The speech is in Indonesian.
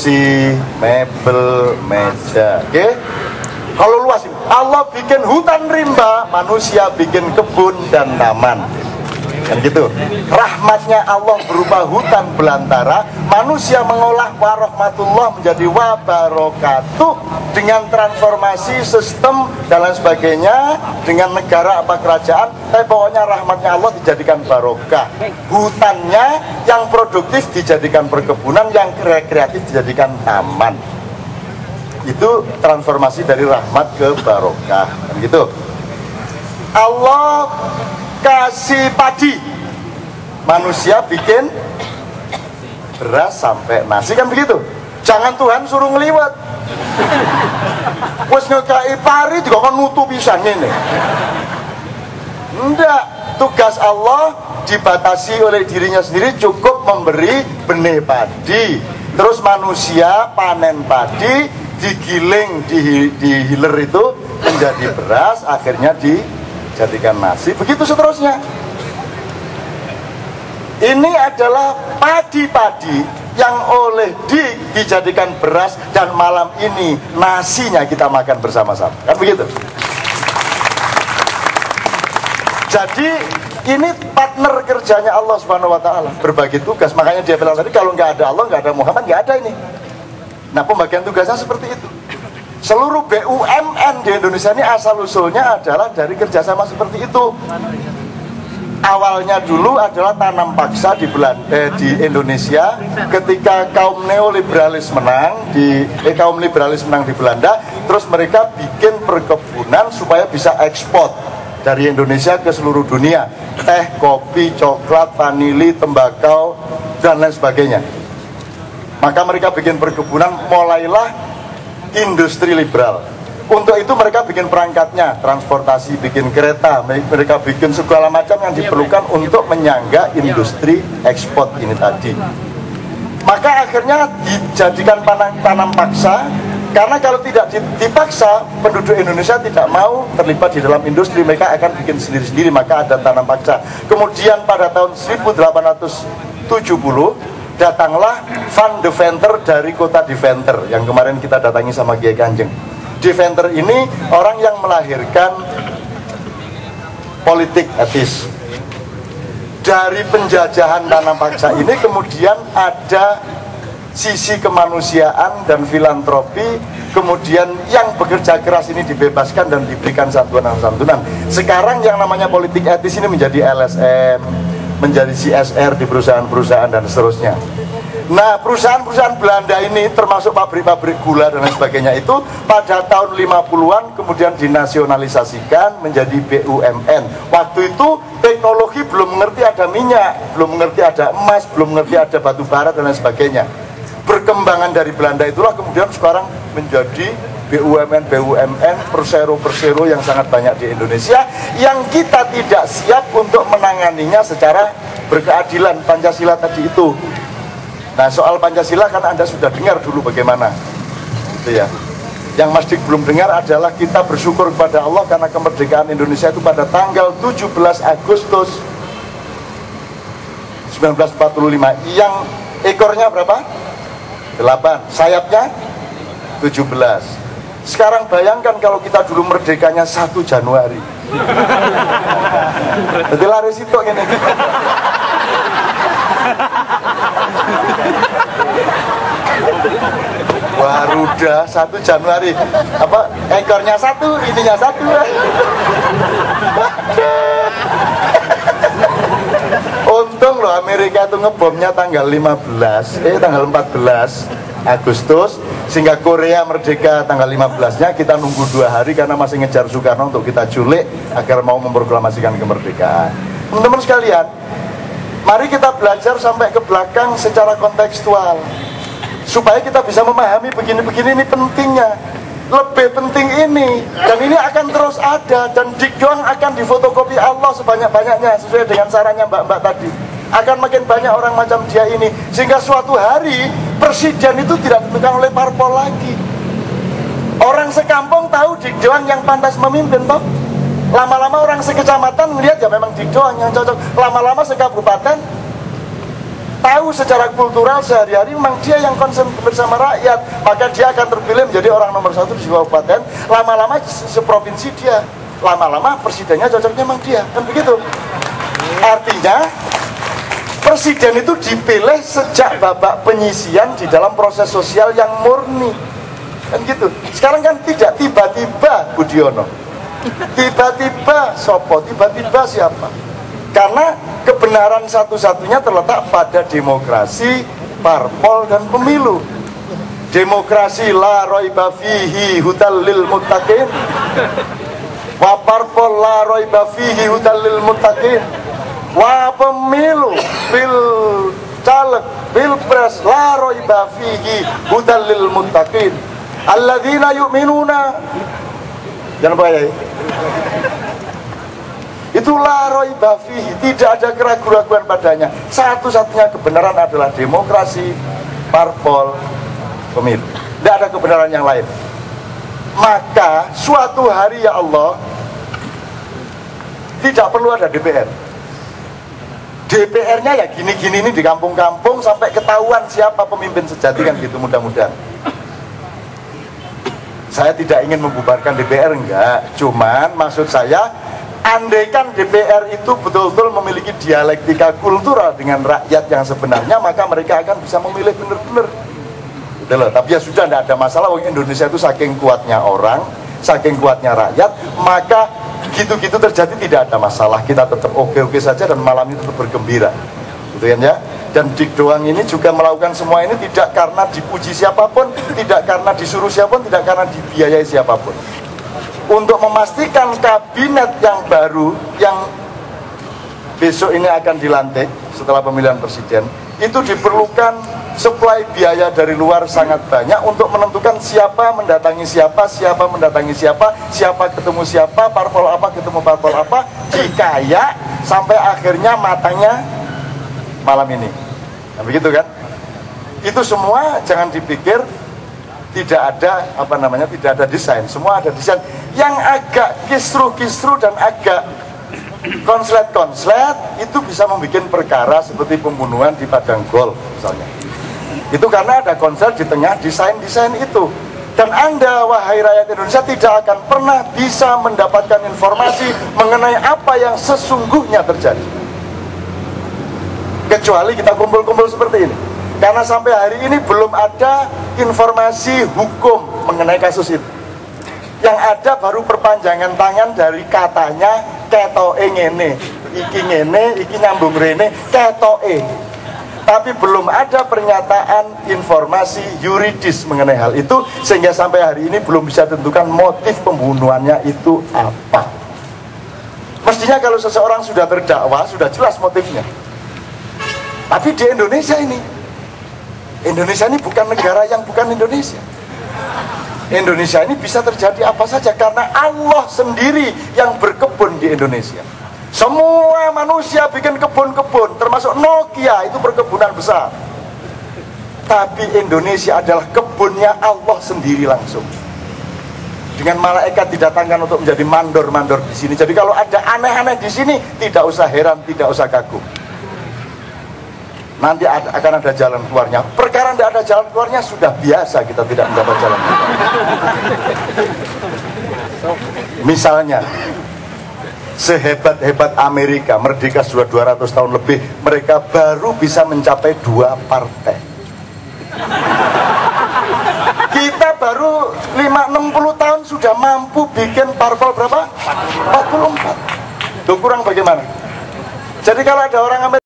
kursi, mebel, meja. Oke? Kalau luas ini, Allah bikin hutan rimba, manusia bikin kebun dan taman. Kan gitu. Rahmatnya Allah berupa hutan belantara, manusia mengolah warahmatullah menjadi wabarakatuh dengan transformasi sistem dan lain sebagainya, dengan negara apa kerajaan, tapi pokoknya rahmatnya Allah dijadikan barokah. Hutannya yang produktif dijadikan perkebunan, yang kreatif dijadikan taman. Itu transformasi dari rahmat ke barokah. Kan gitu. Allah kasih padi, manusia bikin beras sampai nasi, kan begitu. Jangan Tuhan suruh ngeliwat. Wes ngekai pari juga kan nutup pisan ini. Enggak, tugas Allah dibatasi oleh dirinya sendiri, cukup memberi benih padi. Terus manusia panen padi, digiling, dihiler itu menjadi beras, akhirnya dijadikan nasi, begitu seterusnya. Ini adalah padi-padi yang oleh dijadikan beras, dan malam ini nasinya kita makan bersama-sama, kan begitu. Jadi ini partner kerjanya Allah Subhanahu wa Ta'ala, berbagi tugas. Makanya dia bilang tadi, kalau nggak ada Allah, nggak ada Muhammad, nggak ada ini. Nah, pembagian tugasnya seperti itu. Seluruh BUMN di Indonesia ini asal-usulnya adalah dari kerjasama seperti itu. Awalnya dulu adalah tanam paksa di Indonesia, ketika kaum neoliberalis menang kaum liberalis menang di Belanda, terus mereka bikin perkebunan supaya bisa ekspor dari Indonesia ke seluruh dunia. Teh, kopi, coklat, vanili, tembakau, dan lain sebagainya. Maka mereka bikin perkebunan, mulailah industri liberal. Untuk itu mereka bikin perangkatnya, transportasi, bikin kereta, mereka bikin segala macam yang diperlukan untuk menyangga industri ekspor ini tadi. Maka akhirnya dijadikan tanam paksa, karena kalau tidak dipaksa, penduduk Indonesia tidak mau terlibat di dalam industri, mereka akan bikin sendiri-sendiri, maka ada tanam paksa. Kemudian pada tahun 1870, datanglah Van Deventer dari kota Deventer, yang kemarin kita datangi sama Kiai Kanjeng. Deventer ini orang yang melahirkan politik etis. Dari penjajahan tanam paksa ini kemudian ada sisi kemanusiaan dan filantropi, kemudian yang bekerja keras ini dibebaskan dan diberikan santunan-santunan. Sekarang yang namanya politik etis ini menjadi LSM, menjadi CSR di perusahaan-perusahaan dan seterusnya. Nah, perusahaan-perusahaan Belanda ini termasuk pabrik-pabrik gula dan lain sebagainya itu pada tahun 50-an kemudian dinasionalisasikan menjadi BUMN. Waktu itu teknologi belum mengerti ada minyak, belum mengerti ada emas, belum mengerti ada batu bara dan lain sebagainya. Perkembangan dari Belanda itulah kemudian sekarang menjadi BUMN, persero yang sangat banyak di Indonesia, yang kita tidak siap untuk menanganinya secara berkeadilan. Pancasila tadi itu. Nah, soal Pancasila kan Anda sudah dengar dulu bagaimana, gitu ya. Yang Mas Dik belum dengar adalah kita bersyukur kepada Allah karena kemerdekaan Indonesia itu pada tanggal 17 Agustus 1945. Yang ekornya berapa? 8, sayapnya 17. Sekarang bayangkan kalau kita dulu merdekanya 1 Januari. Jadi laris itu gini. Garuda 1 Januari, apa ekornya 1, ininya 1. Untung loh Amerika itu ngebomnya tanggal 14 Agustus, sehingga Korea merdeka tanggal 15-nya. Kita nunggu 2 hari karena masih ngejar Soekarno untuk kita culik agar mau memproklamasikan kemerdekaan. Teman-teman sekalian, mari kita belajar sampai ke belakang secara kontekstual, supaya kita bisa memahami begini-begini, ini pentingnya. Lebih penting ini, dan ini akan terus ada, dan Dik Doang akan difotokopi Allah sebanyak-banyaknya sesuai dengan sarannya mbak-mbak tadi. Akan makin banyak orang macam dia ini, sehingga suatu hari presiden itu tidak ditentukan oleh parpol lagi. Orang sekampung tahu Dik Doang yang pantas memimpin toh. Lama-lama orang sekecamatan melihat ya memang Dik Doang yang cocok. Lama-lama sekabupaten tahu secara kultural sehari-hari memang dia yang concern bersama rakyat, maka dia akan terpilih menjadi orang nomor 1 di kabupaten. Lama-lama seprovinsi dia, lama-lama presidennya cocoknya memang dia, kan begitu. Artinya presiden itu dipilih sejak babak penyisian di dalam proses sosial yang murni, kan gitu. Sekarang kan tidak, tiba-tiba Budiono, tiba-tiba Sopo, tiba-tiba siapa. Karena kebenaran satu-satunya terletak pada demokrasi, parpol, dan pemilu. Demokrasi la raiba fihi hudal lil muttaqin, wa parpol la raiba fihi hudal lil muttaqin, wa pemilu bil caleg pilpres la raiba fihi hudal lil muttaqin alladzina yu'minuna, jangan lupa ya, itu la raiba fihi, tidak ada keraguan-keraguan padanya. Satu-satunya kebenaran adalah demokrasi, parpol, pemilu. Tidak ada kebenaran yang lain. Maka suatu hari ya Allah, tidak perlu ada DPR. DPR-nya ya gini-gini ini di kampung-kampung sampai ketahuan siapa pemimpin sejati, kan gitu, mudah-mudahan. Saya tidak ingin membubarkan DPR, enggak. Cuman maksud saya, andaikan DPR itu betul-betul memiliki dialektika kultural dengan rakyat yang sebenarnya, maka mereka akan bisa memilih benar-benar. Gitu loh. Tapi ya sudah, tidak ada masalah. Indonesia itu saking kuatnya orang, saking kuatnya rakyat, maka gitu-gitu terjadi tidak ada masalah. Kita tetap oke-oke saja dan malam ini tetap bergembira, gitu kan ya. Dan Dik Doang ini juga melakukan semua ini tidak karena dipuji siapapun, tidak karena disuruh siapapun, tidak karena dibiayai siapapun. Untuk memastikan kabinet yang baru yang besok ini akan dilantik setelah pemilihan presiden, itu diperlukan suplai biaya dari luar sangat banyak untuk menentukan siapa mendatangi siapa, siapa mendatangi siapa, siapa ketemu siapa, parpol apa ketemu parpol apa, dikayak sampai akhirnya matangnya malam ini. Nah, begitu kan? Itu semua jangan dipikir tidak ada tidak ada desain, semua ada desain. Yang agak kisru-kisru dan agak konslet-konslet itu bisa membuat perkara seperti pembunuhan di padang golf misalnya. Itu karena ada konslet di tengah desain-desain itu. Dan Anda, wahai rakyat Indonesia, tidak akan pernah bisa mendapatkan informasi mengenai apa yang sesungguhnya terjadi, kecuali kita kumpul-kumpul seperti ini. Karena sampai hari ini belum ada informasi hukum mengenai kasus itu. Yang ada baru perpanjangan tangan dari katanya ketoke ngene, iki nyambung rene, ketoke. Tapi belum ada pernyataan informasi yuridis mengenai hal itu, sehingga sampai hari ini belum bisa tentukan motif pembunuhannya itu apa. Mestinya kalau seseorang sudah terdakwa, sudah jelas motifnya. Tapi di Indonesia ini bukan negara yang bukan Indonesia. Indonesia ini bisa terjadi apa saja karena Allah sendiri yang berkebun di Indonesia. Semua manusia bikin kebun-kebun, termasuk Nokia, itu perkebunan besar. Tapi Indonesia adalah kebunnya Allah sendiri langsung. Dengan malaikat didatangkan untuk menjadi mandor-mandor di sini. Jadi kalau ada aneh-aneh di sini, tidak usah heran, tidak usah kagum. Nanti akan ada jalan keluarnya. Perkara tidak ada jalan keluarnya sudah biasa, kita tidak mendapat jalan keluar. Misalnya, sehebat-hebat Amerika, merdeka sudah 200 tahun lebih, mereka baru bisa mencapai 2 partai. Kita baru 5-60 tahun sudah mampu bikin parpol berapa? 44. Tuh kurang bagaimana? Jadi kalau ada orang Amerika